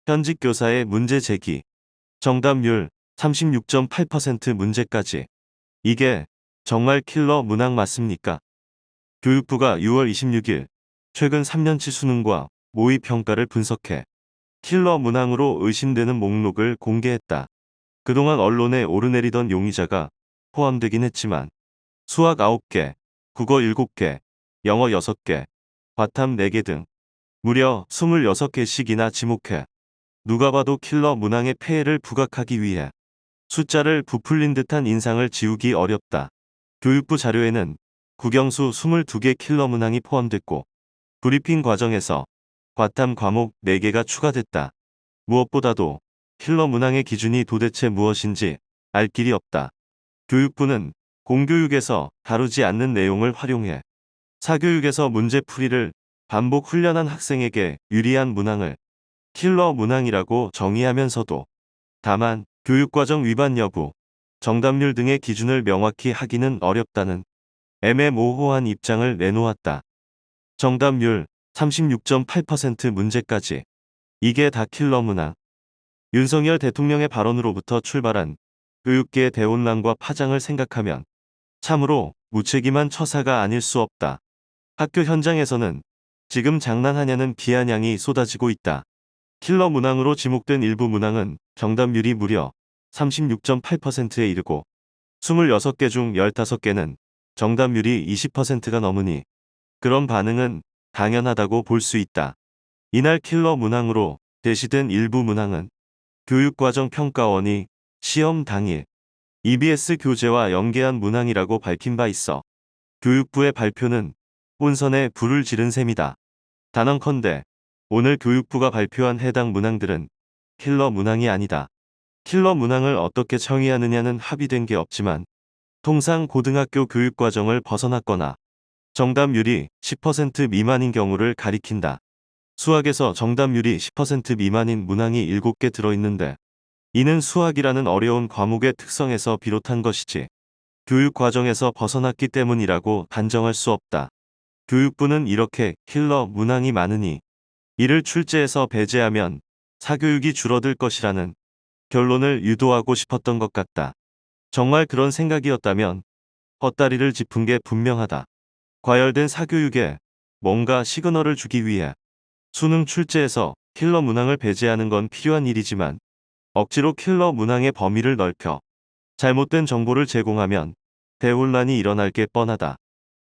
현직 교사의 문제 제기. 정답률 36.8% 문제까지. 이게 정말 킬러 문항 맞습니까? 교육부가 6월 26일 최근 3년치 수능과 모의 평가를 분석해 킬러 문항으로 의심되는 목록을 공개했다. 그동안 언론에 오르내리던 용의자가 포함되긴 했지만 수학 9개, 국어 7개, 영어 6개, 과탐 4개 등 무려 26개씩이나 지목해 누가 봐도 킬러 문항의 폐해를 부각하기 위해 숫자를 부풀린 듯한 인상을 지우기 어렵다. 교육부 자료에는 국영수 22개 킬러 문항이 포함됐고 브리핑 과정에서 과탐 과목 4개가 추가됐다. 무엇보다도 킬러 문항의 기준이 도대체 무엇인지 알 길이 없다. 교육부는 공교육에서 다루지 않는 내용을 활용해 사교육에서 문제풀이를 반복 훈련한 학생에게 유리한 문항을 킬러 문항이라고 정의하면서도 다만 교육과정 위반 여부, 정답률 등의 기준을 명확히 하기는 어렵다는 애매모호한 입장을 내놓았다. 정답률 36.8% 문제까지. 이게 다 킬러 문항. 윤석열 대통령의 발언으로부터 출발한 교육계의 대혼란과 파장을 생각하면 참으로 무책임한 처사가 아닐 수 없다. 학교 현장에서는 지금 장난하냐는 비아냥이 쏟아지고 있다. 킬러 문항으로 지목된 일부 문항은 정답률이 무려 36.8%에 이르고 26개 중 15개는 정답률이 20%가 넘으니 그런 반응은 당연하다고 볼 수 있다. 이날 킬러 문항으로 제시된 일부 문항은 교육과정평가원이 시험 당일 EBS 교재와 연계한 문항이라고 밝힌 바 있어 교육부의 발표는 혼선에 불을 지른 셈이다. 단언컨대 오늘 교육부가 발표한 해당 문항들은 킬러 문항이 아니다. 킬러 문항을 어떻게 정의하느냐는 합의된 게 없지만 통상 고등학교 교육과정을 벗어났거나 정답률이 10% 미만인 경우를 가리킨다. 수학에서 정답률이 10% 미만인 문항이 7개 들어있는데 이는 수학이라는 어려운 과목의 특성에서 비롯한 것이지 교육과정에서 벗어났기 때문이라고 단정할 수 없다. 교육부는 이렇게 킬러 문항이 많으니 이를 출제해서 배제하면 사교육이 줄어들 것이라는 결론을 유도하고 싶었던 것 같다. 정말 그런 생각이었다면 헛다리를 짚은 게 분명하다. 과열된 사교육에 뭔가 시그널을 주기 위해 수능 출제에서 킬러 문항을 배제하는 건 필요한 일이지만 억지로 킬러 문항의 범위를 넓혀 잘못된 정보를 제공하면 대혼란이 일어날 게 뻔하다.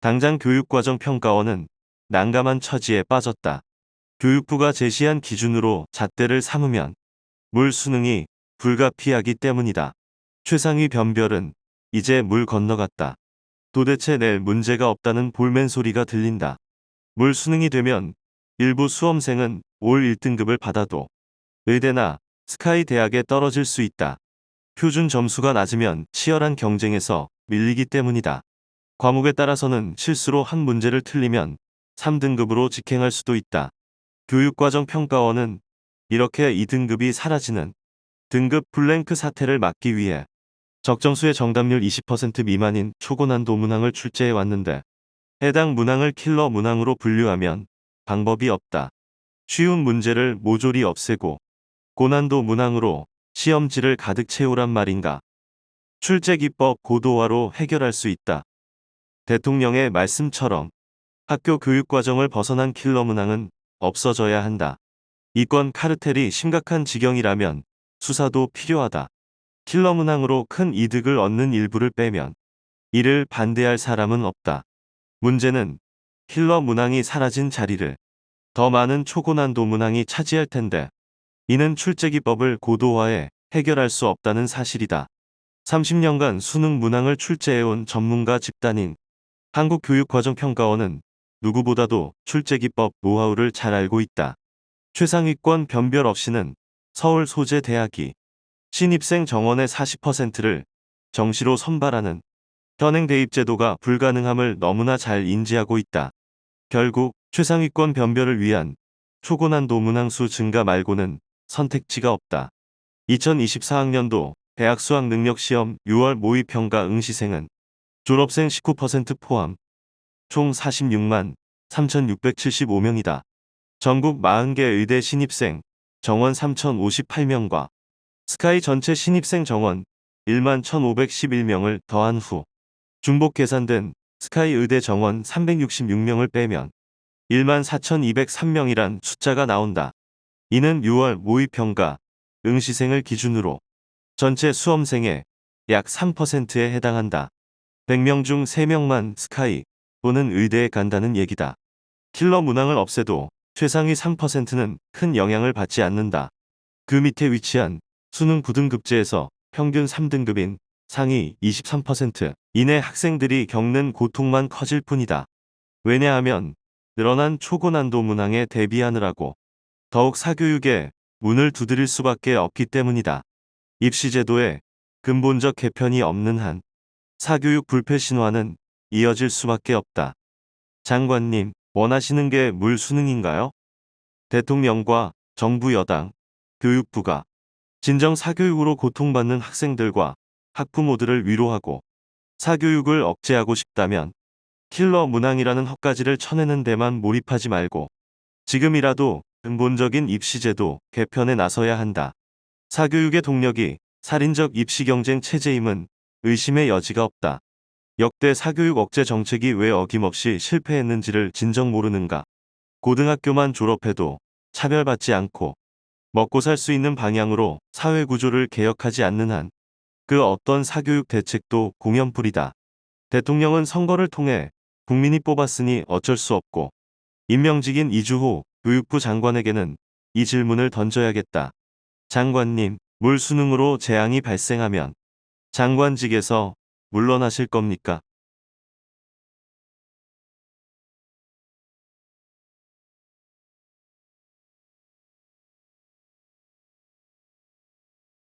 당장 교육과정평가원은 난감한 처지에 빠졌다. 교육부가 제시한 기준으로 잣대를 삼으면 물 수능이 불가피하기 때문이다. 최상위 변별은 이제 물 건너갔다. 도대체 낼 문제가 없다는 볼멘 소리가 들린다. 물 수능이 되면 일부 수험생은 올 1등급을 받아도 의대나 스카이 대학에 떨어질 수 있다. 표준 점수가 낮으면 치열한 경쟁에서 밀리기 때문이다. 과목에 따라서는 실수로 한 문제를 틀리면 3등급으로 직행할 수도 있다. 교육과정평가원은 이렇게 2등급이 사라지는 등급 블랭크 사태를 막기 위해 적정수의 정답률 20% 미만인 초고난도 문항을 출제해 왔는데 해당 문항을 킬러 문항으로 분류하면 방법이 없다. 쉬운 문제를 모조리 없애고 고난도 문항으로 시험지를 가득 채우란 말인가. 출제기법 고도화로 해결할 수 있다. 대통령의 말씀처럼 학교 교육과정을 벗어난 킬러 문항은 없어져야 한다. 이권 카르텔이 심각한 지경이라면 수사도 필요하다. 킬러 문항으로 큰 이득을 얻는 일부를 빼면 이를 반대할 사람은 없다. 문제는 킬러 문항이 사라진 자리를 더 많은 초고난도 문항이 차지할 텐데 이는 출제기법을 고도화해 해결할 수 없다는 사실이다. 30년간 수능 문항을 출제해온 전문가 집단인 한국교육과정평가원은 누구보다도 출제기법 노하우를 잘 알고 있다. 최상위권 변별 없이는 서울 소재 대학이 신입생 정원의 40%를 정시로 선발하는 현행 대입제도가 불가능함을 너무나 잘 인지하고 있다. 결국 최상위권 변별을 위한 초고난도 문항수 증가 말고는 선택지가 없다. 2024학년도 대학 수학능력시험 6월 모의평가 응시생은 졸업생 19% 포함 총 46만 3,675명이다. 전국 40개 의대 신입생 정원 3,058명과 스카이 전체 신입생 정원 1만 1,511명을 더한 후 중복 계산된 스카이 의대 정원 366명을 빼면 1만 4,203명이란 숫자가 나온다. 이는 6월 모의평가 응시생을 기준으로 전체 수험생의 약 3%에 해당한다. 100명 중 3명만 스카이 또는 의대에 간다는 얘기다. 킬러 문항을 없애도 최상위 3%는 큰 영향을 받지 않는다. 그 밑에 위치한 수능 9등급제에서 평균 3등급인 상위 23% 이내 학생들이 겪는 고통만 커질 뿐이다. 왜냐하면 늘어난 초고난도 문항에 대비하느라고 더욱 사교육에 문을 두드릴 수밖에 없기 때문이다. 입시제도에 근본적 개편이 없는 한 사교육 불패 신화는 이어질 수밖에 없다. 장관님, 원하시는 게 물 수능인가요? 대통령과 정부 여당, 교육부가 진정 사교육으로 고통받는 학생들과 학부모들을 위로하고 사교육을 억제하고 싶다면 킬러 문항이라는 헛가지를 쳐내는 데만 몰입하지 말고 지금이라도 근본적인 입시제도 개편에 나서야 한다. 사교육의 동력이 살인적 입시경쟁 체제임은 의심의 여지가 없다. 역대 사교육 억제 정책이 왜 어김없이 실패했는지를 진정 모르는가? 고등학교만 졸업해도 차별받지 않고 먹고 살 수 있는 방향으로 사회구조를 개혁하지 않는 한 그 어떤 사교육 대책도 공연불이다. 대통령은 선거를 통해 국민이 뽑았으니 어쩔 수 없고 임명직인 이주호 교육부 장관에게는 이 질문을 던져야겠다. 장관님, 물 수능으로 재앙이 발생하면 장관직에서 물러나실 겁니까?